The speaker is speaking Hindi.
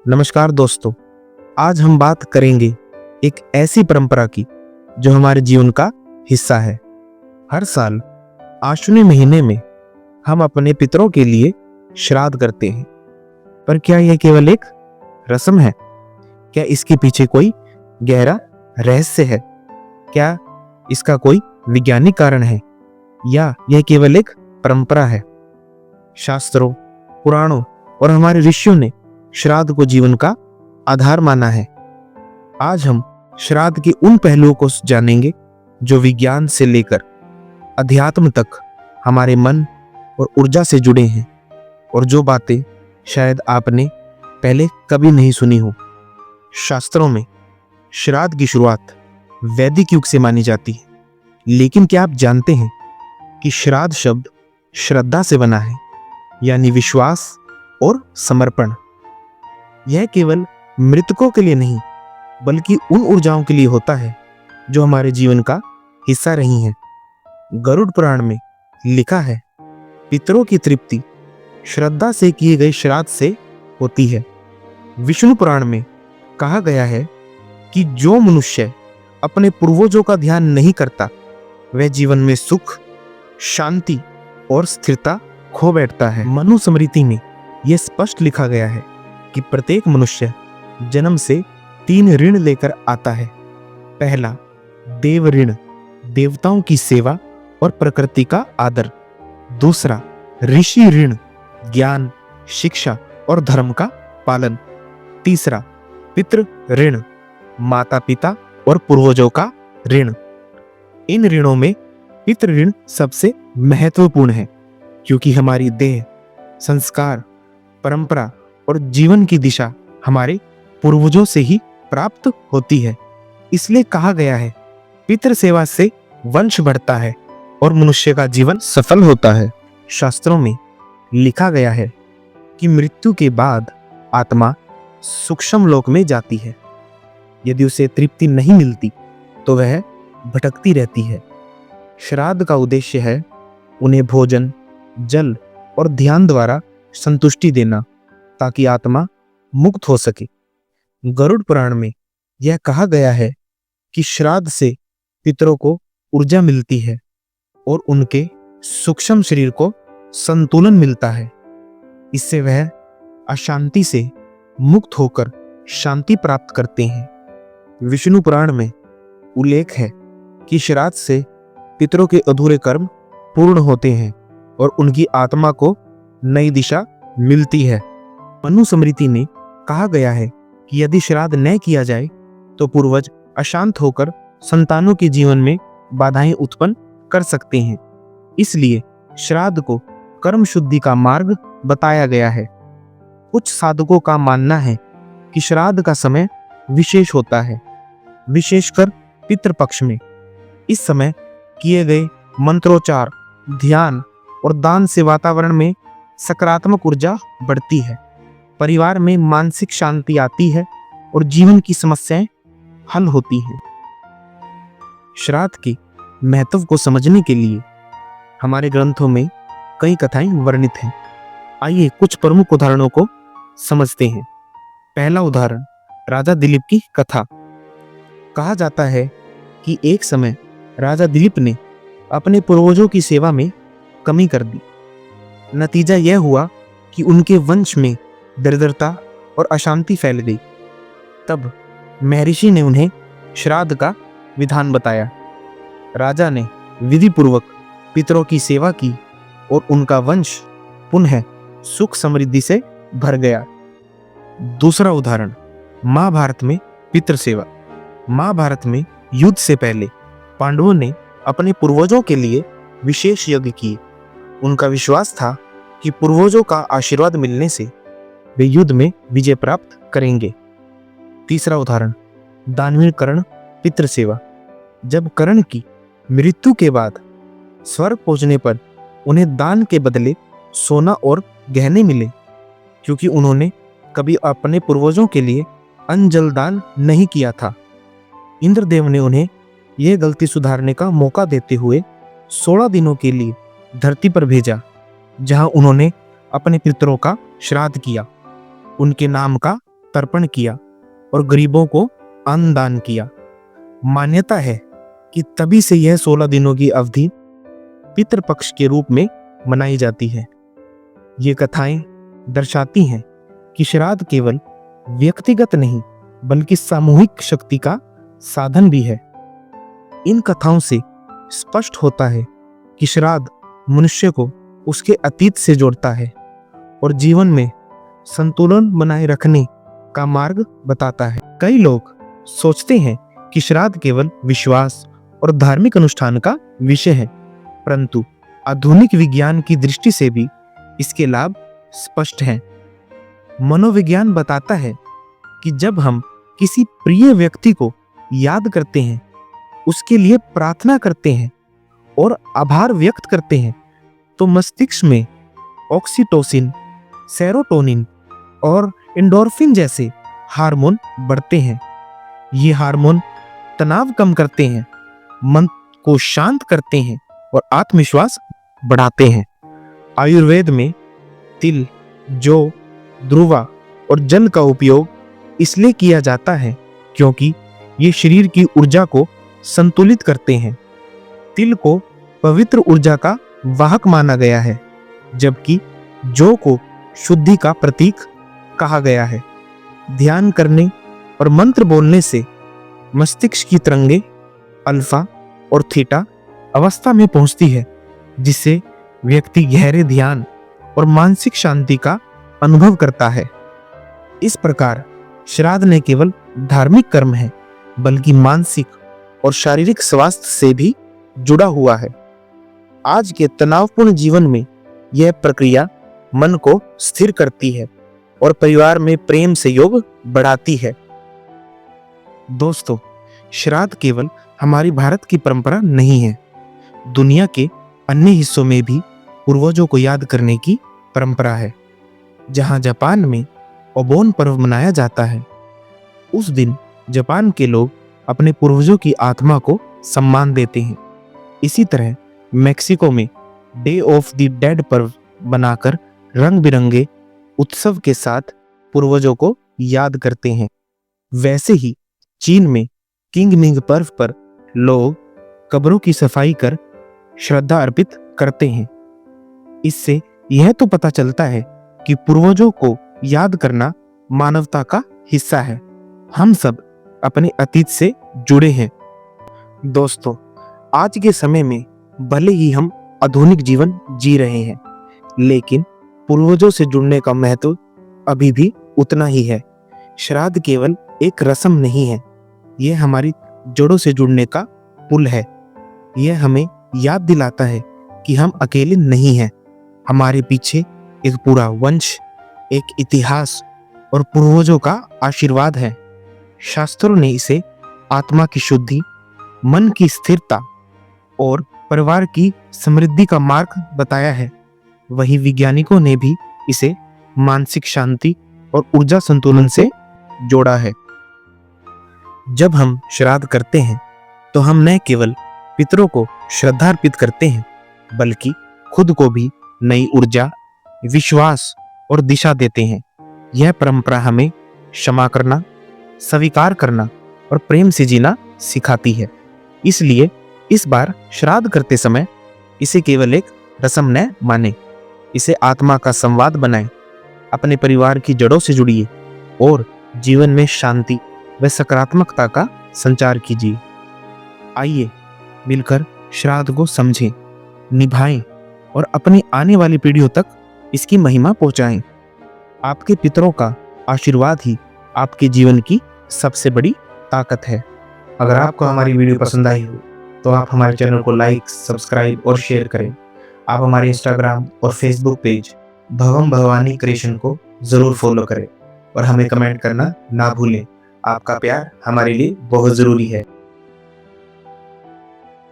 नमस्कार दोस्तों, आज हम बात करेंगे एक ऐसी परंपरा की जो हमारे जीवन का हिस्सा है। हर साल आश्विन महीने में हम अपने पितरों के लिए श्राद्ध करते हैं। पर क्या यह केवल एक रस्म है? क्या इसके पीछे कोई गहरा रहस्य है? क्या इसका कोई वैज्ञानिक कारण है या यह केवल एक परंपरा है? शास्त्रों, पुराणों और हमारे ऋषियों ने श्राद्ध को जीवन का आधार माना है। आज हम श्राद्ध के उन पहलुओं को जानेंगे जो विज्ञान से लेकर अध्यात्म तक हमारे मन और ऊर्जा से जुड़े हैं, और जो बातें शायद आपने पहले कभी नहीं सुनी हो। शास्त्रों में श्राद्ध की शुरुआत वैदिक युग से मानी जाती है, लेकिन क्या आप जानते हैं कि श्राद्ध शब्द श्रद्धा से बना है, यानी विश्वास और समर्पण। यह केवल मृतकों के लिए नहीं, बल्कि उन ऊर्जाओं के लिए होता है जो हमारे जीवन का हिस्सा रही हैं। गरुड़ पुराण में लिखा है, पितरों की तृप्ति श्रद्धा से किए गए श्राद्ध से होती है। विष्णु पुराण में कहा गया है कि जो मनुष्य अपने पूर्वजों का ध्यान नहीं करता, वह जीवन में सुख, शांति और स्थिरता खो बैठता है। मनुस्मृति में यह स्पष्ट लिखा गया है कि प्रत्येक मनुष्य जन्म से 3 ऋण लेकर आता है। पहला, देव ऋण, देवताओं की सेवा और प्रकृति का आदर। दूसरा, ऋषि ऋण, ज्ञान, शिक्षा और धर्म का पालन। तीसरा, पितृ ऋण, माता पिता और पूर्वजों का ऋण। इन ऋणों में पितृ ऋण सबसे महत्वपूर्ण है, क्योंकि हमारी देह, संस्कार, परंपरा और जीवन की दिशा हमारे पूर्वजों से ही प्राप्त होती है। इसलिए कहा गया है, पितृ सेवा से वंश बढ़ता है और मनुष्य का जीवन सफल होता है। शास्त्रों में लिखा गया है कि मृत्यु के बाद आत्मा सूक्ष्म लोक में जाती है। यदि उसे तृप्ति नहीं मिलती तो वह भटकती रहती है। श्राद्ध का उद्देश्य है उन्हें भोजन, जल और ध्यान द्वारा संतुष्टि देना, ताकि आत्मा मुक्त हो सके। गरुड़ पुराण में यह कहा गया है कि श्राद्ध से पितरों को ऊर्जा मिलती है और उनके सूक्ष्म शरीर को संतुलन मिलता है। इससे वह अशांति से मुक्त होकर शांति प्राप्त करते हैं। विष्णु पुराण में उल्लेख है कि श्राद्ध से पितरों के अधूरे कर्म पूर्ण होते हैं और उनकी आत्मा को नई दिशा मिलती है। मनुस्मृति में कहा गया है कि यदि श्राद्ध न किया जाए तो पूर्वज अशांत होकर संतानों के जीवन में बाधाएं उत्पन्न कर सकते हैं। इसलिए श्राद्ध को कर्म शुद्धि का मार्ग बताया गया है। कुछ साधकों का मानना है कि श्राद्ध का समय विशेष होता है, विशेषकर पितृपक्ष में। इस समय किए गए मंत्रोच्चार, ध्यान और दान से वातावरण में सकारात्मक ऊर्जा बढ़ती है, परिवार में मानसिक शांति आती है और जीवन की समस्याएं हल होती हैं। श्राद्ध के महत्व को समझने के लिए हमारे ग्रंथों में कई कथाएं वर्णित हैं। आइए कुछ प्रमुख उदाहरणों को समझते हैं। पहला उदाहरण, राजा दिलीप की कथा। कहा जाता है कि एक समय राजा दिलीप ने अपने पूर्वजों की सेवा में कमी कर दी। नतीजा यह हुआ कि उनके वंश में दरिद्रता और अशांति फैल गई। तब महर्षि ने उन्हें श्राद्ध का विधान बताया। राजा ने विधि पूर्वक पितरों की सेवा की और उनका वंश पुनः सुख समृद्धि से भर गया। दूसरा उदाहरण, महाभारत में पितृ सेवा। महाभारत में युद्ध से पहले पांडवों ने अपने पूर्वजों के लिए विशेष यज्ञ किए। उनका विश्वास था कि पूर्वजों का आशीर्वाद मिलने से वे युद्ध में विजय प्राप्त करेंगे। तीसरा उदाहरण, दानवीर कर्ण पितृ सेवा। जब कर्ण की मृत्यु के बाद स्वर्ग पहुंचने पर उन्हें दान के बदले सोना और गहने मिले, क्योंकि उन्होंने कभी अपने पूर्वजों के लिए अन्न जल दान नहीं किया था। इंद्रदेव ने उन्हें यह गलती सुधारने का मौका देते हुए 16 दिनों के लिए धरती पर भेजा, जहां उन्होंने अपने पितरों का श्राद्ध किया। उनके नाम का तर्पण किया और गरीबों को अन्न दान किया। मान्यता है कि तभी से यह 16 दिनों की अवधि पितृपक्ष के रूप में मनाई जाती है। ये कथाएं दर्शाती हैं कि श्राद्ध केवल व्यक्तिगत नहीं बल्कि सामूहिक शक्ति का साधन भी है। इन कथाओं से स्पष्ट होता है कि श्राद्ध मनुष्य को उसके अतीत से जोड़ता है और जीवन में संतुलन बनाए रखने का मार्ग बताता है। कई लोग सोचते हैं कि श्राद्ध केवल विश्वास और धार्मिक अनुष्ठान का विषय है, परंतु आधुनिक विज्ञान की दृष्टि से भी इसके लाभ स्पष्ट हैं। मनोविज्ञान बताता है कि जब हम किसी प्रिय व्यक्ति को याद करते हैं, उसके लिए प्रार्थना करते हैं और आभार व्यक्त करते हैं, तो मस्तिष्क में ऑक्सीटोसिन, सेरोटोनिन और एंडोर्फिन जैसे हार्मोन बढ़ते हैं। ये हार्मोन तनाव कम करते हैं, मन को शांत करते हैं और आत्मविश्वास बढ़ाते हैं। आयुर्वेद में तिल, जौ, ध्रुवा और जल का उपयोग इसलिए किया जाता है क्योंकि ये शरीर की ऊर्जा को संतुलित करते हैं। तिल को पवित्र ऊर्जा का वाहक माना गया है, जबकि जौ को शुद्धि का प्रतीक कहा गया है। ध्यान करने और मंत्र बोलने से मस्तिष्क की तरंगें अल्फा और थीटा अवस्था में पहुंचती है, जिससे व्यक्ति गहरे ध्यान और मानसिक शांति का अनुभव करता है। इस प्रकार श्राद्ध न केवल धार्मिक कर्म है बल्कि मानसिक और शारीरिक स्वास्थ्य से भी जुड़ा हुआ है। आज के तनावपूर्ण जीवन में यह प्रक्रिया मन को स्थिर करती है और परिवार में प्रेम सहयोग बढ़ाती है। दोस्तों, श्राद्ध केवल हमारी भारत की परंपरा नहीं है। दुनिया के अन्य हिस्सों में भी पूर्वजों को याद करने की परंपरा है। जहां जापान में ओबोन पर्व मनाया जाता है, उस दिन जापान के लोग अपने पूर्वजों की आत्मा को सम्मान देते हैं। इसी तरह मेक्सिको में डे ऑफ द डेड पर्व बनाकर रंग बिरंगे उत्सव के साथ पूर्वजों को याद करते हैं। वैसे ही चीन में किंग मिंग पर्व पर लोग कब्रों की सफाई कर श्रद्धा अर्पित करते हैं। इससे यह तो पता चलता है कि पूर्वजों को याद करना मानवता का हिस्सा है। हम सब अपने अतीत से जुड़े हैं। दोस्तों, आज के समय में भले ही हम आधुनिक जीवन जी रहे हैं, लेकिन पूर्वजों से जुड़ने का महत्व अभी भी उतना ही है। श्राद्ध केवल एक रस्म नहीं है, यह हमारी जड़ों से जुड़ने का पुल है। यह हमें याद दिलाता है कि हम अकेले नहीं हैं। हमारे पीछे एक पूरा वंश, एक इतिहास और पूर्वजों का आशीर्वाद है। शास्त्रों ने इसे आत्मा की शुद्धि, मन की स्थिरता और परिवार की समृद्धि का मार्ग बताया है। वहीं वैज्ञानिकों ने भी इसे मानसिक शांति और ऊर्जा संतुलन से जोड़ा है। जब हम श्राद्ध करते हैं तो हम न केवल पितरों को श्रद्धा अर्पित करते हैं, बल्कि खुद को भी नई ऊर्जा, विश्वास और दिशा देते हैं। यह परंपरा हमें क्षमा करना, स्वीकार करना और प्रेम से जीना सिखाती है। इसलिए इस बार श्राद्ध करते समय इसे केवल एक रस्म न माने, इसे आत्मा का संवाद बनाएं। अपने परिवार की जड़ों से जुड़िए और जीवन में शांति व सकारात्मकता का संचार कीजिए। आइए मिलकर श्राद्ध को समझें, निभाएं और अपनी आने वाली पीढ़ियों तक इसकी महिमा पहुंचाएं। आपके पितरों का आशीर्वाद ही आपके जीवन की सबसे बड़ी ताकत है। अगर आपको हमारी वीडियो पसंद आई हो तो आप हमारे चैनल को लाइक, सब्सक्राइब और शेयर करें। आप हमारे इंस्टाग्राम और फेसबुक पेज भवम भवानी क्रिएशन को जरूर फॉलो करें और हमें कमेंट करना ना भूलें। आपका प्यार हमारे लिए बहुत जरूरी है।